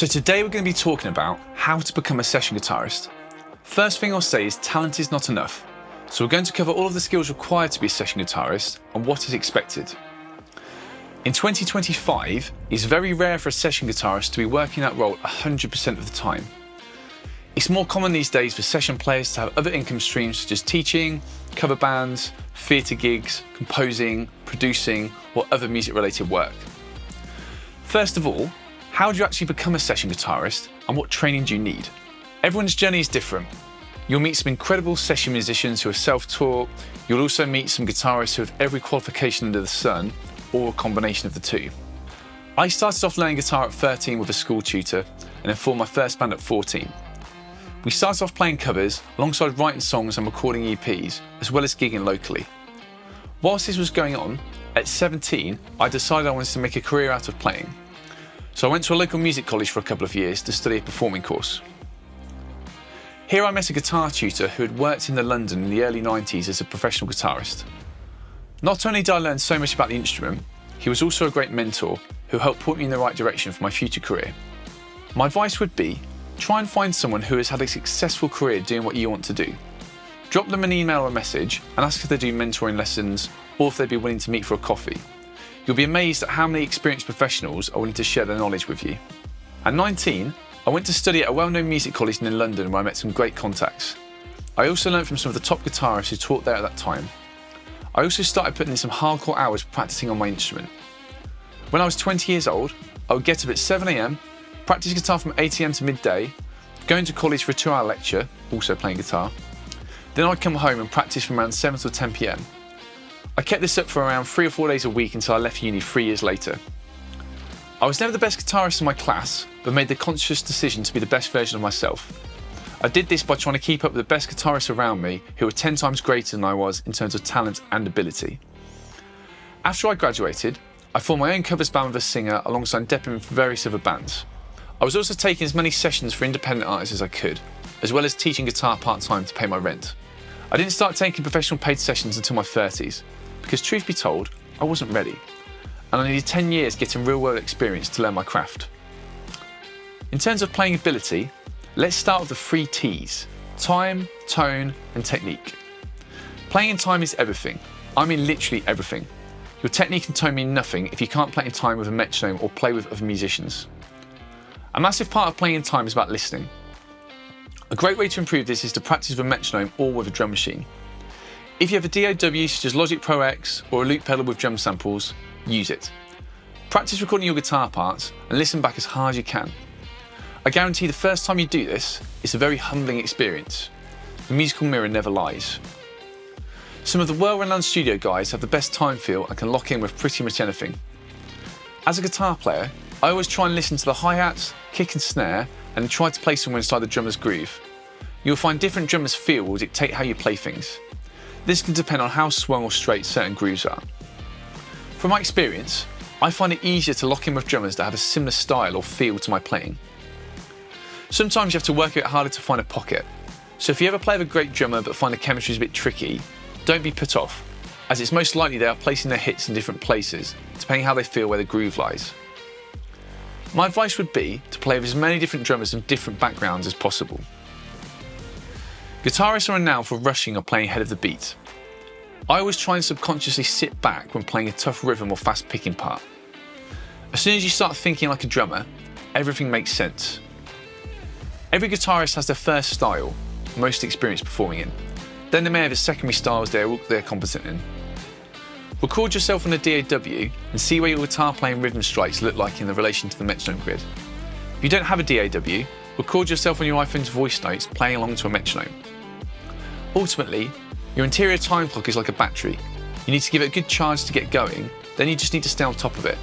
So today we're going to be talking about how to become a session guitarist. First thing I'll say is talent is not enough. So we're going to cover all of the skills required to be a session guitarist and what is expected. In 2025, it's very rare for a session guitarist to be working that role 100% of the time. It's more common these days for session players to have other income streams such as teaching, cover bands, theatre gigs, composing, producing, or other music related work. First of all, how do you actually become a session guitarist and what training do you need? Everyone's journey is different. You'll meet some incredible session musicians who are self-taught. You'll also meet some guitarists who have every qualification under the sun, or a combination of the two. I started off learning guitar at 13 with a school tutor and then formed my first band at 14. We started off playing covers alongside writing songs and recording EPs, as well as gigging locally. Whilst this was going on, at 17, I decided I wanted to make a career out of playing. So I went to a local music college for a couple of years to study a performing course. Here I met a guitar tutor who had worked in London in the early 90s as a professional guitarist. Not only did I learn so much about the instrument, he was also a great mentor who helped point me in the right direction for my future career. My advice would be, try and find someone who has had a successful career doing what you want to do. Drop them an email or a message and ask if they do mentoring lessons or if they'd be willing to meet for a coffee. You'll be amazed at how many experienced professionals are willing to share their knowledge with you. At 19, I went to study at a well-known music college in London where I met some great contacts. I also learned from some of the top guitarists who taught there at that time. I also started putting in some hardcore hours practicing on my instrument. When I was 20 years old, I would get up at 7 AM, practice guitar from 8 AM to midday, go into college for a 2-hour lecture, also playing guitar. Then I'd come home and practice from around 7 till 10 PM. I kept this up for around 3 or 4 days a week until I left uni 3 years later. I was never the best guitarist in my class, but made the conscious decision to be the best version of myself. I did this by trying to keep up with the best guitarists around me who were 10 times greater than I was in terms of talent and ability. After I graduated, I formed my own covers band with a singer alongside depping with various other bands. I was also taking as many sessions for independent artists as I could, as well as teaching guitar part-time to pay my rent. I didn't start taking professional paid sessions until my 30s, because truth be told, I wasn't ready, and I needed 10 years getting real-world experience to learn my craft. In terms of playing ability, let's start with the 3 T's: time, tone, and technique. Playing in time is everything. I mean literally everything. Your technique and tone mean nothing if you can't play in time with a metronome or play with other musicians. A massive part of playing in time is about listening. A great way to improve this is to practice with a metronome or with a drum machine. If you have a DAW such as Logic Pro X or a loop pedal with drum samples, use it. Practice recording your guitar parts and listen back as hard as you can. I guarantee the first time you do this, it's a very humbling experience. The musical mirror never lies. Some of the well-renowned studio guys have the best time feel and can lock in with pretty much anything. As a guitar player, I always try and listen to the hi-hats, kick and snare, and try to play somewhere inside the drummer's groove. You'll find different drummers' feel will dictate how you play things. This can depend on how swung or straight certain grooves are. From my experience, I find it easier to lock in with drummers that have a similar style or feel to my playing. Sometimes you have to work a bit harder to find a pocket. So if you ever play with a great drummer but find the chemistry is a bit tricky, don't be put off, as it's most likely they are placing their hits in different places, depending how they feel where the groove lies. My advice would be to play with as many different drummers of different backgrounds as possible. Guitarists are renowned for rushing or playing ahead of the beat. I always try and subconsciously sit back when playing a tough rhythm or fast picking part. As soon as you start thinking like a drummer, everything makes sense. Every guitarist has their first style, most experience performing in. Then they may have a secondary styles they're competent in. Record yourself on a DAW and see where your guitar playing rhythm strikes look like in relation to the metronome grid. If you don't have a DAW, record yourself on your iPhone's voice notes playing along to a metronome. Ultimately, your interior time clock is like a battery. You need to give it a good charge to get going, then you just need to stay on top of it.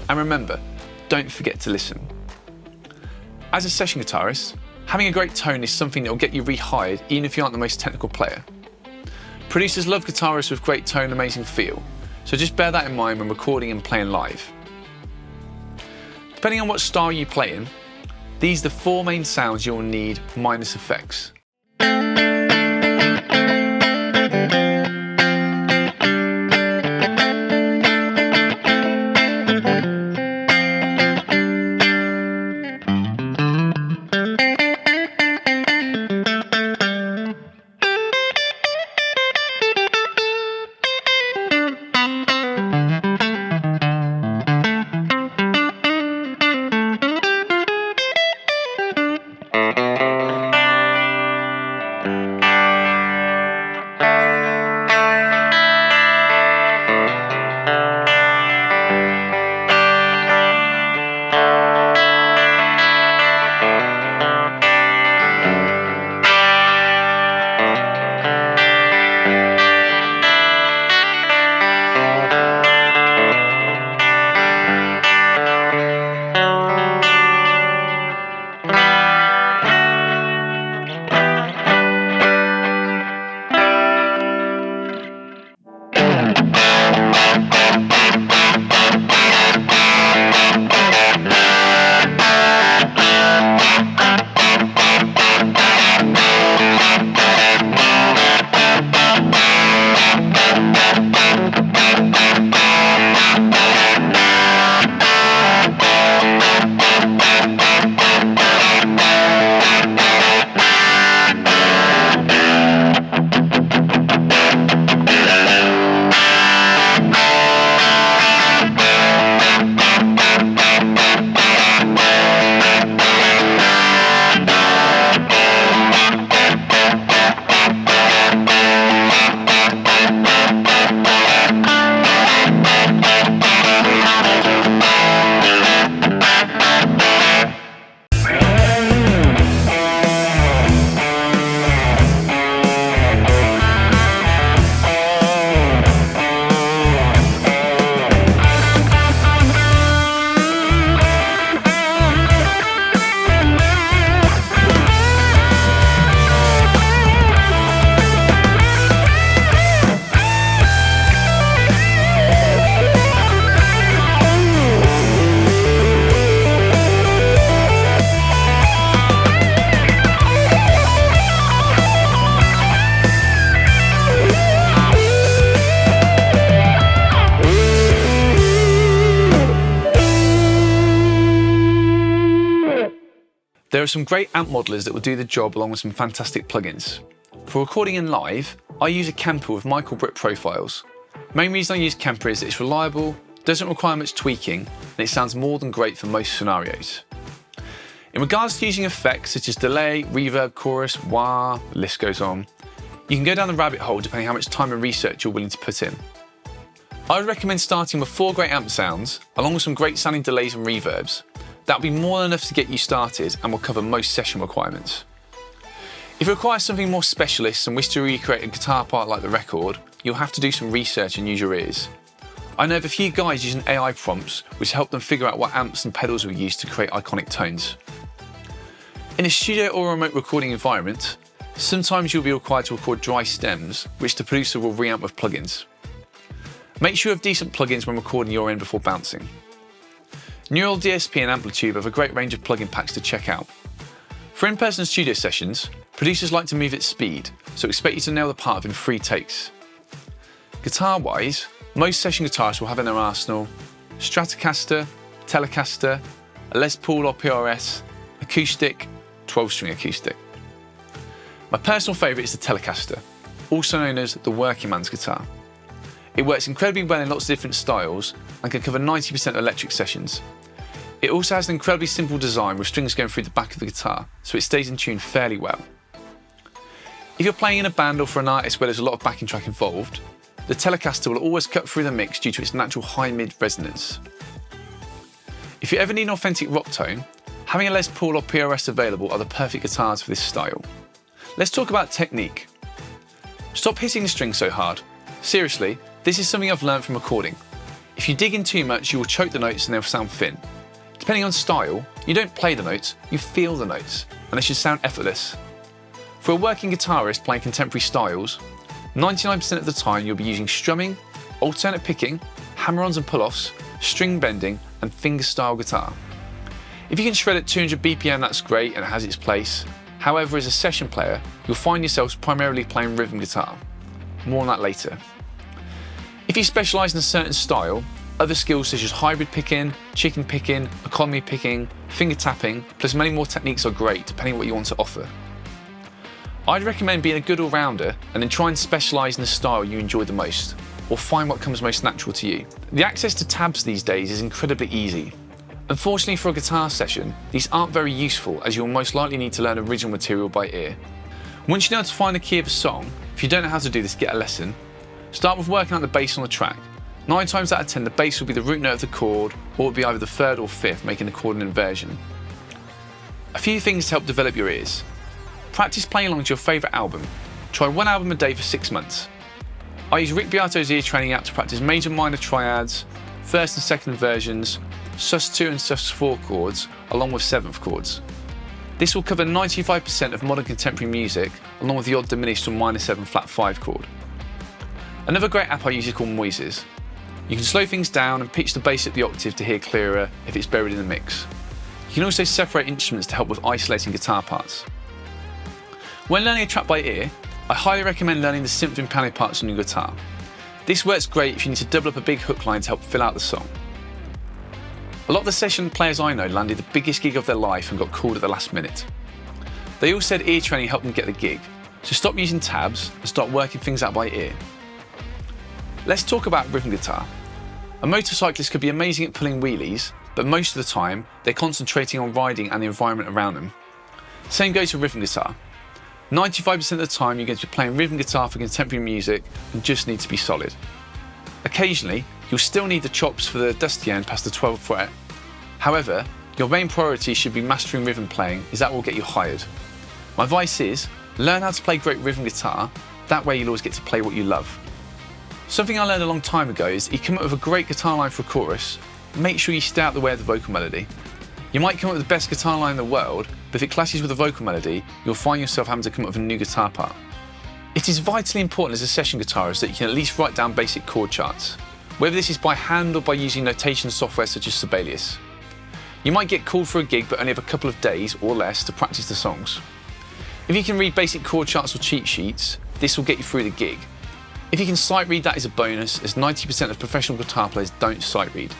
And remember, don't forget to listen. As a session guitarist, having a great tone is something that will get you rehired even if you aren't the most technical player. Producers love guitarists with great tone and amazing feel, so just bear that in mind when recording and playing live. Depending on what style you play in, these are the 4 main sounds you'll need minus effects. There are some great amp modelers that will do the job along with some fantastic plugins. For recording in live, I use a Kemper with Michael Britt profiles. The main reason I use Kemper is that it's reliable, doesn't require much tweaking, and it sounds more than great for most scenarios. In regards to using effects such as delay, reverb, chorus, wah, the list goes on, you can go down the rabbit hole depending how much time and research you're willing to put in. I would recommend starting with 4 great amp sounds, along with some great sounding delays and reverbs. That will be more than enough to get you started and will cover most session requirements. If you require something more specialist and wish to recreate a guitar part like the record, you'll have to do some research and use your ears. I know of a few guys using AI prompts which help them figure out what amps and pedals were used to create iconic tones. In a studio or remote recording environment, sometimes you'll be required to record dry stems, which the producer will reamp with plugins. Make sure you have decent plugins when recording your end before bouncing. Neural DSP and Amplitude have a great range of plugin packs to check out. For in-person studio sessions, producers like to move at speed, so expect you to nail the part within 3 takes. Guitar-wise, most session guitarists will have in their arsenal Stratocaster, Telecaster, a Les Paul or PRS, acoustic, 12-string acoustic. My personal favourite is the Telecaster, also known as the working man's guitar. It works incredibly well in lots of different styles and can cover 90% of electric sessions. It also has an incredibly simple design with strings going through the back of the guitar, so it stays in tune fairly well. If you're playing in a band or for an artist where there's a lot of backing track involved, the Telecaster will always cut through the mix due to its natural high-mid resonance. If you ever need an authentic rock tone, having a Les Paul or PRS available are the perfect guitars for this style. Let's talk about technique. Stop hitting the strings so hard. Seriously, this is something I've learned from recording. If you dig in too much, you will choke the notes and they'll sound thin. Depending on style, you don't play the notes, you feel the notes, and they should sound effortless. For a working guitarist playing contemporary styles, 99% of the time you'll be using strumming, alternate picking, hammer-ons and pull-offs, string bending, and fingerstyle guitar. If you can shred at 200 BPM, that's great and it has its place. However, as a session player, you'll find yourselves primarily playing rhythm guitar. More on that later. If you specialise in a certain style, other skills such as hybrid picking, chicken picking, economy picking, finger tapping, plus many more techniques are great depending on what you want to offer. I'd recommend being a good all-rounder and then try and specialise in the style you enjoy the most, or find what comes most natural to you. The access to tabs these days is incredibly easy. Unfortunately for a guitar session, these aren't very useful as you'll most likely need to learn original material by ear. Once you know how to find the key of a song, if you don't know how to do this, get a lesson. Start with working out the bass on the track. 9 times out of 10 the bass will be the root note of the chord, or it will be either the 3rd or 5th, making the chord an inversion. A few things to help develop your ears. Practice playing along to your favourite album. Try 1 album a day for 6 months. I use Rick Beato's ear training app to practice major minor triads, 1st and 2nd inversions, sus2 and sus4 chords, along with 7th chords. This will cover 95% of modern contemporary music, along with the odd diminished or minor 7 flat 5 chord. Another great app I use is called Moises. You can slow things down and pitch the bass up the octave to hear clearer if it's buried in the mix. You can also separate instruments to help with isolating guitar parts. When learning a track by ear, I highly recommend learning the synth and piano parts on your guitar. This works great if you need to double up a big hook line to help fill out the song. A lot of the session players I know landed the biggest gig of their life and got called at the last minute. They all said ear training helped them get the gig, so stop using tabs and start working things out by ear. Let's talk about rhythm guitar. A motorcyclist could be amazing at pulling wheelies, but most of the time they're concentrating on riding and the environment around them. Same goes for rhythm guitar. 95% of the time you're going to be playing rhythm guitar for contemporary music and just need to be solid. Occasionally, you'll still need the chops for the dusty end past the 12th fret. However, your main priority should be mastering rhythm playing, as that will get you hired. My advice is, learn how to play great rhythm guitar, that way you'll always get to play what you love. Something I learned a long time ago is you come up with a great guitar line for a chorus, make sure you stay out the way of the vocal melody. You might come up with the best guitar line in the world, but if it clashes with the vocal melody, you'll find yourself having to come up with a new guitar part. It is vitally important as a session guitarist that you can at least write down basic chord charts, whether this is by hand or by using notation software such as Sibelius. You might get called for a gig but only have a couple of days or less to practice the songs. If you can read basic chord charts or cheat sheets, this will get you through the gig. If you can sight read, that is a bonus, as 90% of professional guitar players don't sight read.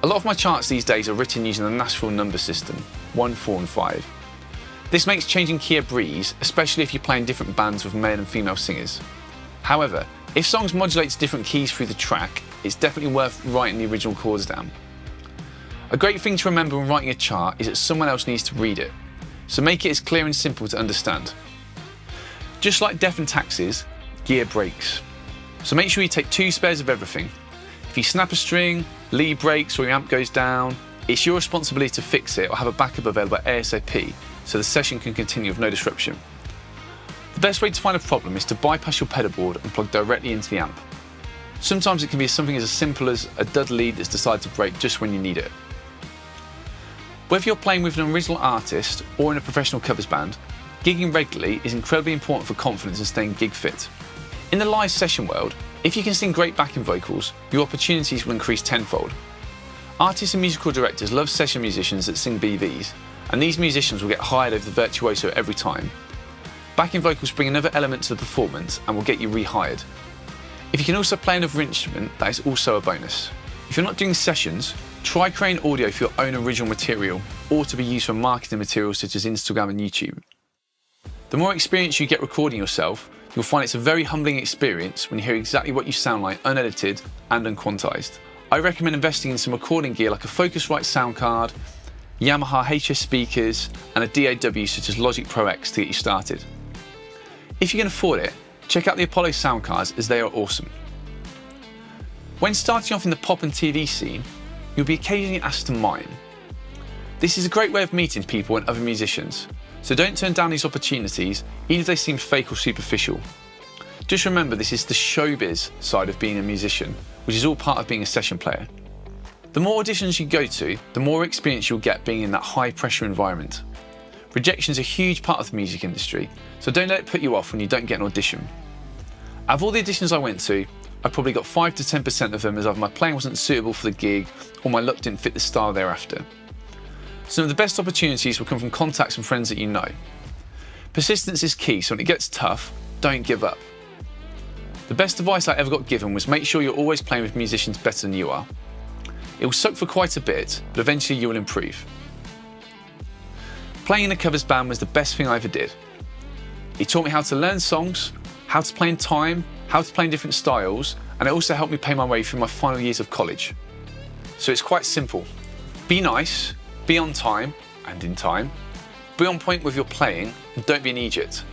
A lot of my charts these days are written using the Nashville number system, 1, 4 and 5. This makes changing key a breeze, especially if you're playing different bands with male and female singers. However, if songs modulate to different keys through the track, it's definitely worth writing the original chords down. A great thing to remember when writing a chart is that someone else needs to read it, so make it as clear and simple to understand. Just like death and taxes, gear breaks. So make sure you take 2 spares of everything. If you snap a string, lead breaks or your amp goes down, it's your responsibility to fix it or have a backup available ASAP so the session can continue with no disruption. The best way to find a problem is to bypass your pedal board and plug directly into the amp. Sometimes it can be something as simple as a dud lead that's decided to break just when you need it. Whether you're playing with an original artist or in a professional covers band, gigging regularly is incredibly important for confidence and staying gig fit. In the live session world, if you can sing great backing vocals, your opportunities will increase tenfold. Artists and musical directors love session musicians that sing BVs, and these musicians will get hired over the virtuoso every time. Backing vocals bring another element to the performance and will get you rehired. If you can also play another instrument, that is also a bonus. If you're not doing sessions, try creating audio for your own original material or to be used for marketing materials such as Instagram and YouTube. The more experience you get recording yourself, you'll find it's a very humbling experience when you hear exactly what you sound like unedited and unquantized. I recommend investing in some recording gear like a Focusrite sound card, Yamaha HS speakers and a DAW such as Logic Pro X to get you started. If you can afford it, check out the Apollo sound cards as they are awesome. When starting off in the pop and TV scene, you'll be occasionally asked to mime. This is a great way of meeting people and other musicians, so don't turn down these opportunities even if they seem fake or superficial. Just remember this is the showbiz side of being a musician, which is all part of being a session player. The more auditions you go to, the more experience you'll get being in that high pressure environment. Rejection is a huge part of the music industry, so don't let it put you off when you don't get an audition. Out of all the auditions I went to, I probably got 5 to 10% of them as either my playing wasn't suitable for the gig or my look didn't fit the style thereafter. Some of the best opportunities will come from contacts and friends that you know. Persistence is key, so when it gets tough, don't give up. The best advice I ever got given was make sure you're always playing with musicians better than you are. It will suck for quite a bit, but eventually you will improve. Playing in a covers band was the best thing I ever did. It taught me how to learn songs, how to play in time, how to play in different styles, and it also helped me pay my way through my final years of college. So it's quite simple. Be nice, be on time, and in time, be on point with your playing, and don't be an idiot.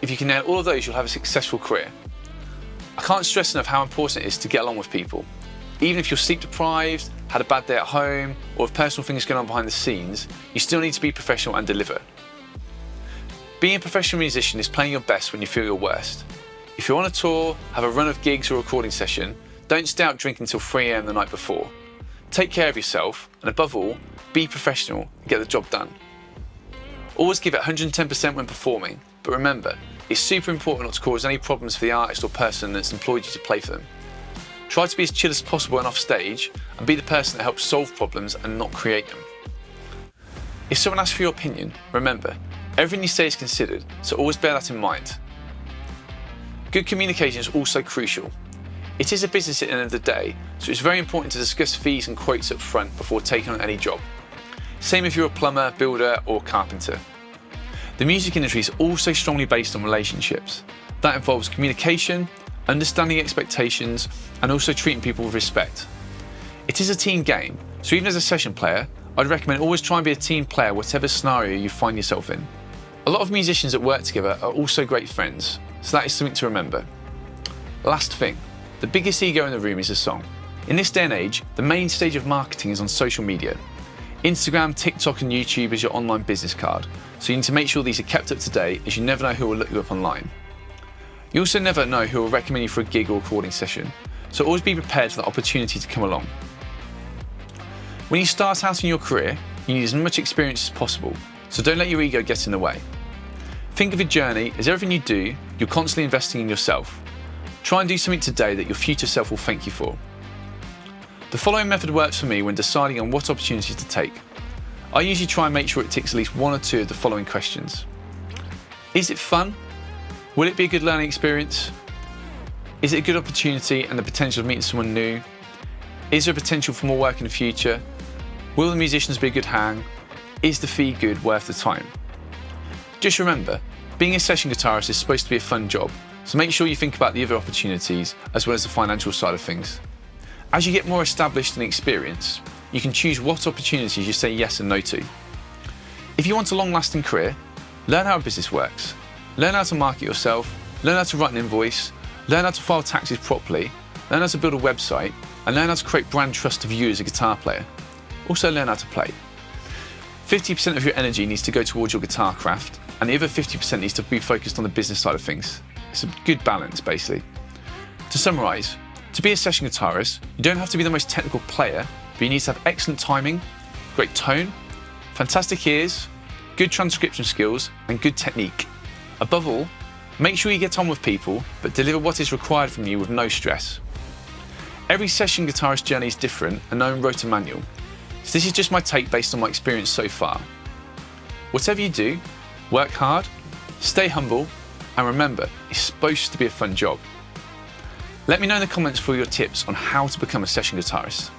If you can nail all of those, you'll have a successful career. I can't stress enough how important it is to get along with people. Even if you're sleep deprived, had a bad day at home, or have personal things going on behind the scenes, you still need to be professional and deliver. Being a professional musician is playing your best when you feel your worst. If you're on a tour, have a run of gigs or recording session, don't stay out drinking until 3 AM the night before. Take care of yourself, and above all, be professional and get the job done. Always give it 110% when performing, but remember, it's super important not to cause any problems for the artist or person that's employed you to play for them. Try to be as chill as possible and off stage, and be the person that helps solve problems and not create them. If someone asks for your opinion, remember, everything you say is considered, so always bear that in mind. Good communication is also crucial. It is a business at the end of the day, so it's very important to discuss fees and quotes up front before taking on any job. Same if you're a plumber, builder, or carpenter. The music industry is also strongly based on relationships. That involves communication, understanding expectations, and also treating people with respect. It is a team game, so even as a session player, I'd recommend always try and be a team player whatever scenario you find yourself in. A lot of musicians that work together are also great friends, so that is something to remember. Last thing, the biggest ego in the room is a song. In this day and age, the main stage of marketing is on social media. Instagram, TikTok and YouTube is your online business card, so you need to make sure these are kept up to date as you never know who will look you up online. You also never know who will recommend you for a gig or recording session, so always be prepared for the opportunity to come along. When you start out in your career, you need as much experience as possible, so don't let your ego get in the way. Think of your journey as everything you do, you're constantly investing in yourself. Try and do something today that your future self will thank you for. The following method works for me when deciding on what opportunities to take. I usually try and make sure it ticks at least one or two of the following questions. Is it fun? Will it be a good learning experience? Is it a good opportunity and the potential of meeting someone new? Is there potential for more work in the future? Will the musicians be a good hang? Is the fee good, worth the time? Just remember, being a session guitarist is supposed to be a fun job, so make sure you think about the other opportunities as well as the financial side of things. As you get more established and experienced, you can choose what opportunities you say yes and no to. If you want a long-lasting career, learn how a business works. Learn how to market yourself, learn how to write an invoice, learn how to file taxes properly, learn how to build a website, and learn how to create brand trust of you as a guitar player. Also learn how to play. 50% of your energy needs to go towards your guitar craft, and the other 50% needs to be focused on the business side of things. It's a good balance, basically. To summarise, to be a session guitarist, you don't have to be the most technical player, but you need to have excellent timing, great tone, fantastic ears, good transcription skills, and good technique. Above all, make sure you get on with people, but deliver what is required from you with no stress. Every session guitarist journey is different, and no one wrote a manual. So this is just my take based on my experience so far. Whatever you do, work hard, stay humble, and remember, it's supposed to be a fun job. Let me know in the comments for your tips on how to become a session guitarist.